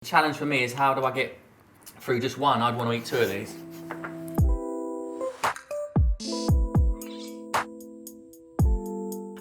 The challenge for me is how do I get through just one? I'd want to eat 2 of these.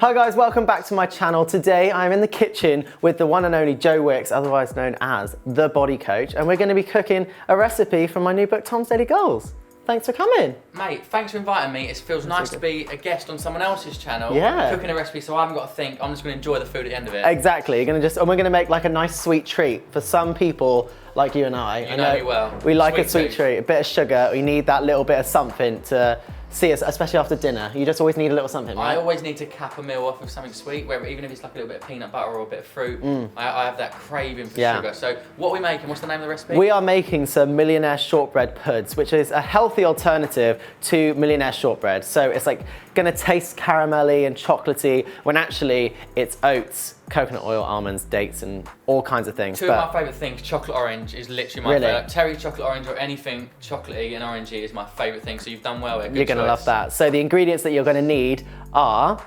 Hi guys, welcome back to my channel. Today I'm in the kitchen with the one and only Joe Wicks, otherwise known as The Body Coach, and we're going to be cooking a recipe from my new book, Tom Daley Goals. Thanks for coming. Mate, thanks for inviting me. It feels nice to be a guest on someone else's channel. Yeah. Cooking a recipe so I haven't got to think. I'm just going to enjoy the food at the end of it. Exactly. And we're going to make like a nice sweet treat for some people like you and I. You know me well. We like a sweet treat, a bit of sugar. We need that little bit of something to see us, especially after dinner. You just always need a little something, right? I always need to cap a meal off with something sweet, where even if it's like a little bit of peanut butter or a bit of fruit, I have that craving for sugar. So what are we making? What's the name of the recipe? We are making some Millionaire Shortbread Puds, which is a healthy alternative to Millionaire Shortbread. So it's like gonna taste caramelly and chocolatey when actually it's oats, coconut oil, almonds, dates, and all kinds of things. Two of my favourite things, chocolate orange is literally my favourite. Terry chocolate orange or anything chocolatey and orangey is my favourite thing, so you've done well there. You're going to love that. So the ingredients that you're going to need are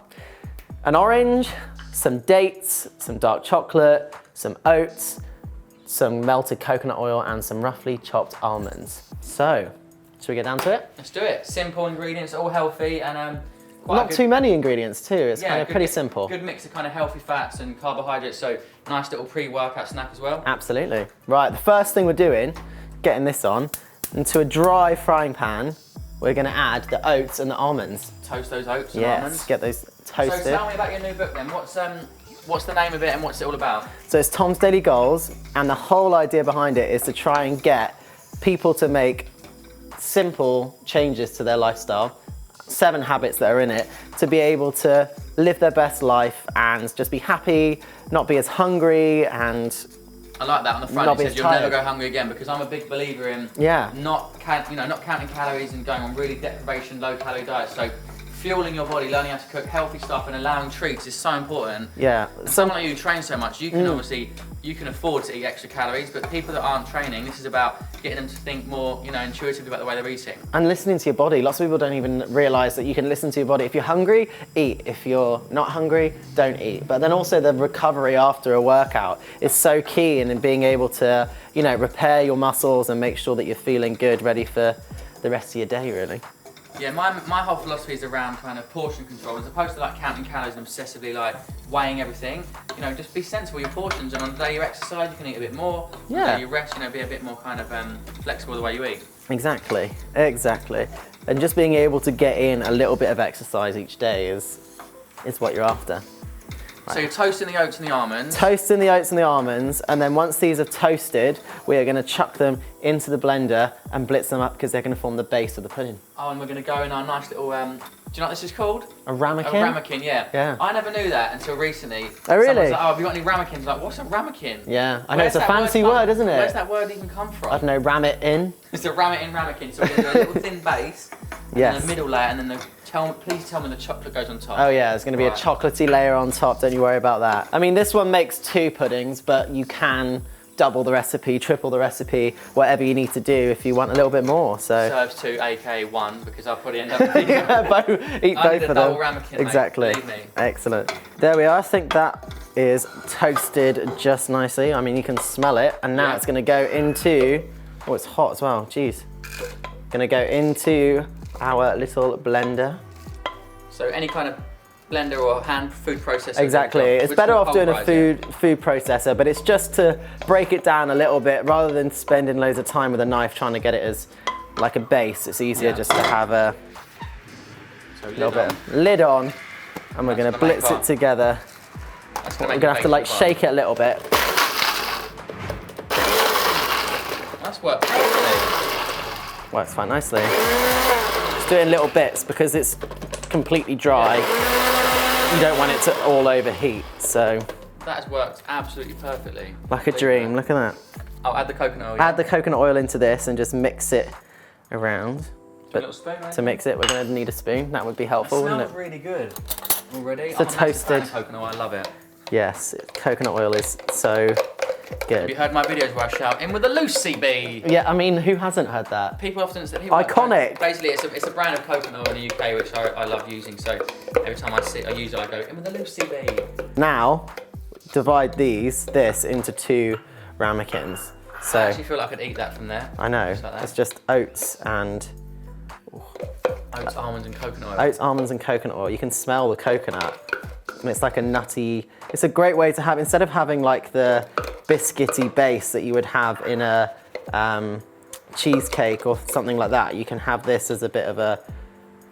an orange, some dates, some dark chocolate, some oats, some melted coconut oil, and some roughly chopped almonds. So, should we get down to it? Let's do it. Simple ingredients, all healthy, and not too many ingredients too, it's kind of pretty simple. Good mix of kind of healthy fats and carbohydrates, so nice little pre-workout snack as well. Absolutely. Right, the first thing we're doing, getting this on, into a dry frying pan, we're going to add the oats and the almonds. Toast those oats and almonds. Yes, get those toasted. So tell me about your new book then. What's the name of it and what's it all about? So it's Tom's Daily Goals, and the whole idea behind it is to try and get people to make simple changes to their lifestyle, 7 habits that are in it, to be able to live their best life and just be happy, not be as hungry, and I like that on the front. It says you'll never go hungry again, because I'm a big believer in not counting calories and going on really deprivation, low calorie diets. So fueling your body, learning how to cook healthy stuff and allowing treats is so important. Yeah. And someone like you who trains so much, you can obviously, you can afford to eat extra calories, but people that aren't training, this is about getting them to think more, intuitively about the way they're eating. And listening to your body. Lots of people don't even realise that you can listen to your body. If you're hungry, eat. If you're not hungry, don't eat. But then also the recovery after a workout is so key in being able to, repair your muscles and make sure that you're feeling good, ready for the rest of your day, really. Yeah, my whole philosophy is around kind of portion control, as opposed to like counting calories and obsessively like weighing everything. Just be sensible with your portions, and on the day you exercise, you can eat a bit more. On the day you rest, be a bit more kind of flexible the way you eat. Exactly. And just being able to get in a little bit of exercise each day is what you're after. Right. So you're toasting the oats and the almonds. Toasting the oats and the almonds, and then once these are toasted, we are going to chuck them into the blender and blitz them up, because they're going to form the base of the pudding. Oh, and we're going to go in our nice little, do you know what this is called? A ramekin? A ramekin, yeah. Yeah. I never knew that until recently. Oh, really? Someone's like, have you got any ramekins? Like, what's a ramekin? Yeah, I know it's a fancy word, isn't it? Where's that word even come from? I don't know, ram it in. It's a ram it in ramekin, so we're going to do a little thin base, and the middle layer, and then please tell me the chocolate goes on top. Oh yeah, there's going to be a chocolatey layer on top, don't you worry about that. I mean, this one makes 2 puddings, but you can double the recipe, triple the recipe, whatever you need to do if you want a little bit more. So serves 2, aka 1, because I'll probably end up eating eat both of them. Ramekin, exactly. Mate, excellent. There we are. I think that is toasted just nicely. I mean, you can smell it, and now it's going to go into, oh, it's hot as well, jeez. Going to go into our little blender. So any kind of blender or hand food processor. Exactly. It's better off doing a food processor, but it's just to break it down a little bit rather than spending loads of time with a knife trying to get it as like a base. It's easier just to have a little bit of lid on, and we're going to blitz it together. We're going to have to like shake it a little bit. That's worked. Works quite nicely. Just do it in little bits, because it's completely dry. You don't want it to all overheat, so. That has worked absolutely perfectly. Like a dream, look at that. I'll add the coconut oil. Add the coconut oil into this and just mix it around. But a little spoon, right? To mix it, we're going to need a spoon. That would be helpful, wouldn't it? It smells really good already. It's a toasted coconut oil, I love it. Yes, coconut oil is so good. Have you heard my videos where I shout, in with the Lucy bee? Yeah, I mean, who hasn't heard that? People often say... Iconic! Basically, it's a brand of coconut oil in the UK, which I love using, so every time I use it, I go, in with the Lucy bee. Now, divide this into 2 ramekins. So I actually feel like I could eat that from there. I know. Just like that. It's just oats and oats, almonds, and coconut oil. oats, almonds, and coconut oil. You can smell the coconut. And it's like a nutty. It's a great way to have, instead of having like the biscuity base that you would have in a cheesecake or something like that. You can have this as a bit of a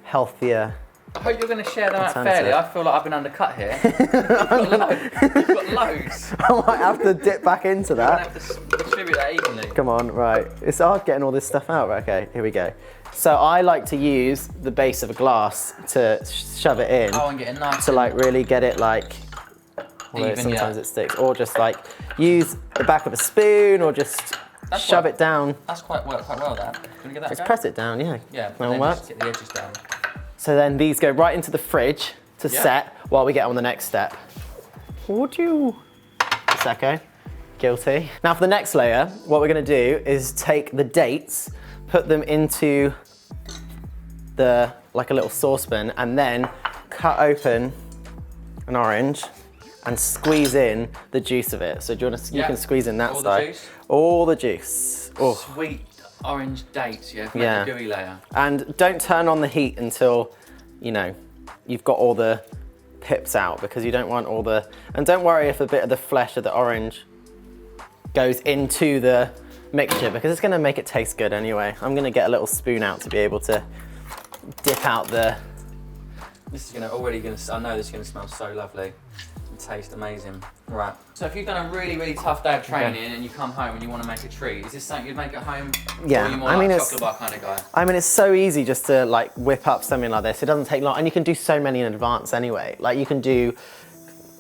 healthier. I hope you're going to share them out fairly. I feel like I've been undercut here. You've got loads. I might have to dip back into that. I'm going to have to distribute that evenly. Come on, right. It's hard getting all this stuff out. Right, okay, here we go. So I like to use the base of a glass to shove it in. Oh, and get it nice. To like really get it like, even, sometimes it sticks. Or just like use the back of a spoon or just shove it down. That's quite well, that. Can you get that Just press it down, yeah. Yeah, That'll work. just get the edges down. So then these go right into the fridge to set while we get on the next step. Would you? Prosecco. Guilty. Now for the next layer, what we're gonna do is take the dates, put them into like a little saucepan, and then cut open an orange and squeeze in the juice of it. So do you want to, you can squeeze in that side. The juice? All the juice. Oh. Sweet orange dates, make a gooey layer. And don't turn on the heat until, you know, you've got all the pips out, because you don't want all the, and don't worry if a bit of the flesh of the orange goes into the mixture, because it's gonna make it taste good anyway. I'm gonna get a little spoon out to be able to dip out the... This is I know this is gonna smell so lovely and taste amazing. Right. So if you've done a really, really tough day of training and you come home and you want to make a treat, is this something you'd make at home? Yeah, or are you more like a chocolate bar kind of guy? I mean, it's so easy just to like whip up something like this. It doesn't take long, and you can do so many in advance anyway. Like you can do,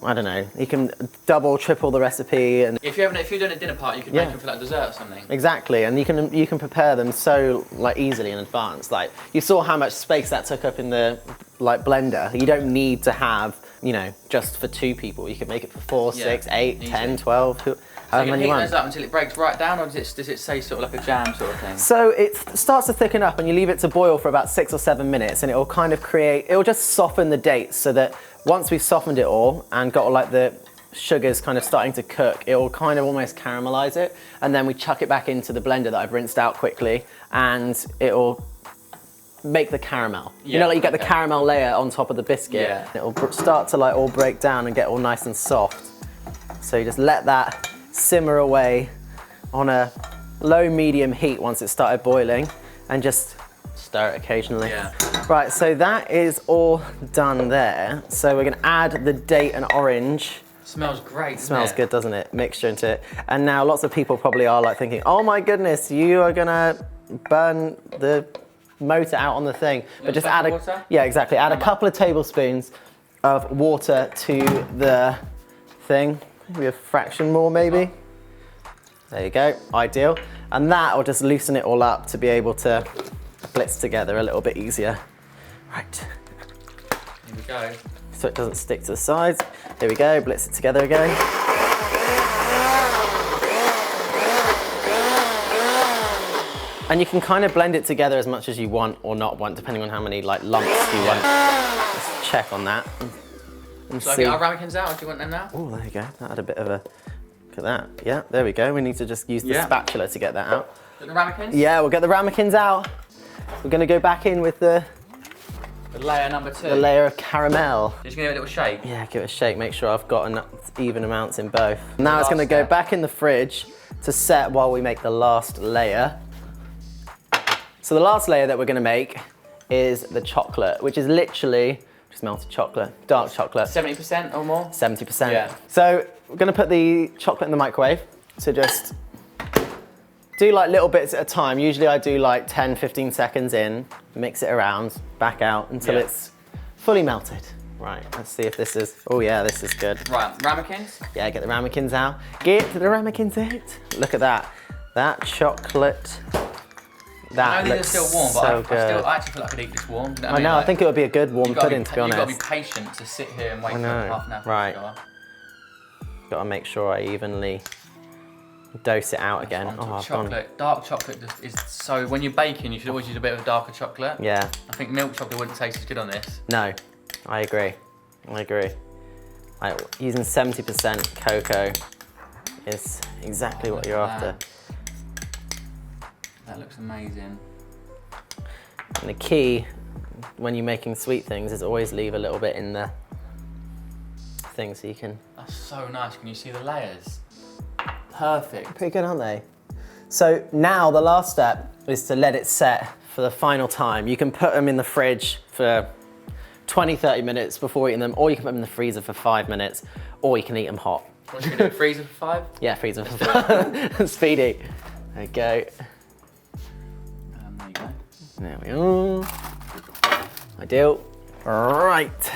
I don't know, you can double, triple the recipe, and if you're doing a dinner party, you can make them for like dessert or something. Exactly, and you can prepare them so like easily in advance. Like you saw how much space that took up in the like blender. You don't need to have, you know, just for 2 people. You can make it for 4, 6, 8, 10, 12. So you're going to heat those up until it breaks right down, or does it say sort of like a jam sort of thing? So it starts to thicken up, and you leave it to boil for about 6 or 7 minutes, and it will kind of it'll just soften the dates, so that once we've softened it all and got like the sugars kind of starting to cook, it will kind of almost caramelize it, and then we chuck it back into the blender that I've rinsed out quickly, and it will make the caramel. You know, like you get the caramel layer on top of the biscuit. Yeah. It'll start to like all break down and get all nice and soft. So you just let that simmer away on a low-medium heat once it started boiling, and just stir it occasionally. Yeah. Right, so that is all done there. So we're gonna add the date and orange. Smells great. Smells good, doesn't it? Mixture into it. And now lots of people probably are like thinking, oh my goodness, you are gonna burn the motor out on the thing. But just add water? Yeah, exactly. Add a couple of tablespoons of water to the thing. Maybe a fraction more, maybe. There you go, ideal. And that will just loosen it all up to be able to blitz together a little bit easier. Right. Here we go. So it doesn't stick to the sides. Here we go, blitz it together again. And you can kind of blend it together as much as you want or not want, depending on how many like lumps you want. Let's check on that. And so I get our ramekins out, or do you want them now? Oh, there you go. That had a bit of a, look at that. Yeah, there we go. We need to just use the spatula to get that out. Get the ramekins? Yeah, we'll get the ramekins out. We're gonna go back in with the layer number 2. The layer of caramel. Just gonna give it a little shake? Yeah, give it a shake. Make sure I've got enough even amounts in both. Now it's gonna go back in the fridge to set while we make the last layer. So the last layer that we're gonna make is the chocolate, which is literally just melted chocolate, dark chocolate. 70% or more? 70%. Yeah. So we're gonna put the chocolate in the microwave. So just do like little bits at a time. Usually I do like 10, 15 seconds in, mix it around, back out until it's fully melted. Right, let's see if this is, oh yeah, this is good. Right, ramekins? Yeah, get the ramekins out. Get the ramekins out. Look at that. That chocolate. That I know these are still warm, but I actually feel like I could eat this warm. You know I know, I think it would be a good warm pudding, to be honest. You've got to be patient to sit here and wait for half an hour. Right. Got to make sure I evenly dose it out again. Oh, chocolate. Dark chocolate is so, when you're baking, you should always use a bit of a darker chocolate. Yeah. I think milk chocolate wouldn't taste as good on this. No, I agree. I agree. Using 70% cocoa is exactly what you're after. That looks amazing. And the key when you're making sweet things is always leave a little bit in the thing so you can... That's so nice. Can you see the layers? Perfect. Pretty good, aren't they? So now the last step is to let it set for the final time. You can put them in the fridge for 20, 30 minutes before eating them, or you can put them in the freezer for 5 minutes, or you can eat them hot. What should we do, freezer for 5? Yeah, freezer for 5. Speedy. There we go. There you go. There we are. Ideal. Right.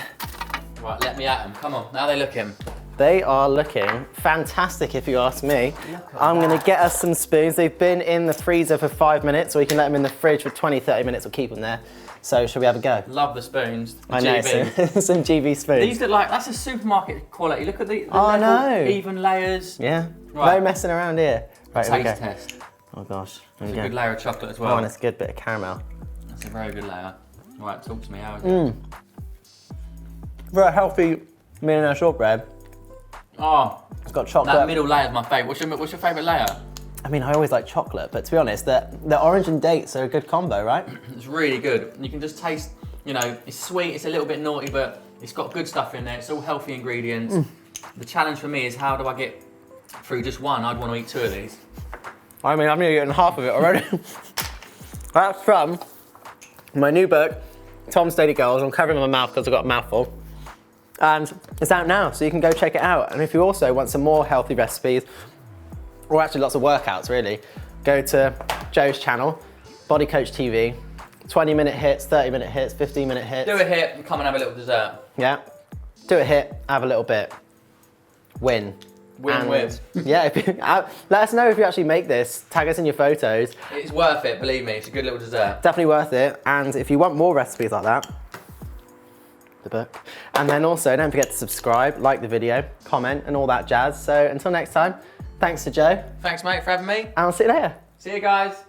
Right, let me at them. Come on, how are they looking? They are looking fantastic if you ask me. I'm gonna get us some spoons. They've been in the freezer for 5 minutes, or you can let them in the fridge for 20, 30 minutes, or keep them there. So shall we have a go? Love the spoons. The I know, some GB spoons. These look like, that's a supermarket quality. Look at the I level, know. even layers. Yeah, Right. no messing around here. Right, here we Taste go. test. Oh gosh, It's here we a go. good layer of chocolate as Oh, well. and it's a good bit of caramel. That's a very good layer. Right, talk to me, how is it? For a healthy millionaire shortbread, Oh, it's got chocolate. that middle layer is my favourite. What's your favourite layer? I mean, I always like chocolate, but to be honest, the orange and dates are a good combo, right? It's really good. You can just taste, you know, it's sweet, it's a little bit naughty, but it's got good stuff in there. It's all healthy ingredients. The challenge for me is how do I get through just one? I'd want to eat 2 of these. I mean, I'm nearly getting half of it already. That's from my new book, Tom Daley Goals. I'm covering my mouth because I've got a mouthful. And it's out now, so you can go check it out. And if you also want some more healthy recipes, or actually lots of workouts really, go to Joe's channel, Body Coach TV, 20-minute hits, 30-minute hits, 15-minute hits. Do a hit and come and have a little dessert. Yeah, do a hit, have a little bit, win. Win-win. Yeah, let us know if you actually make this, tag us in your photos. It's worth it, believe me, it's a good little dessert. Definitely worth it. And if you want more recipes like that, the book. And then also don't forget to subscribe, like the video, comment and all that jazz. So until next time, thanks to Joe. Thanks mate for having me. And I'll see you later. See you guys.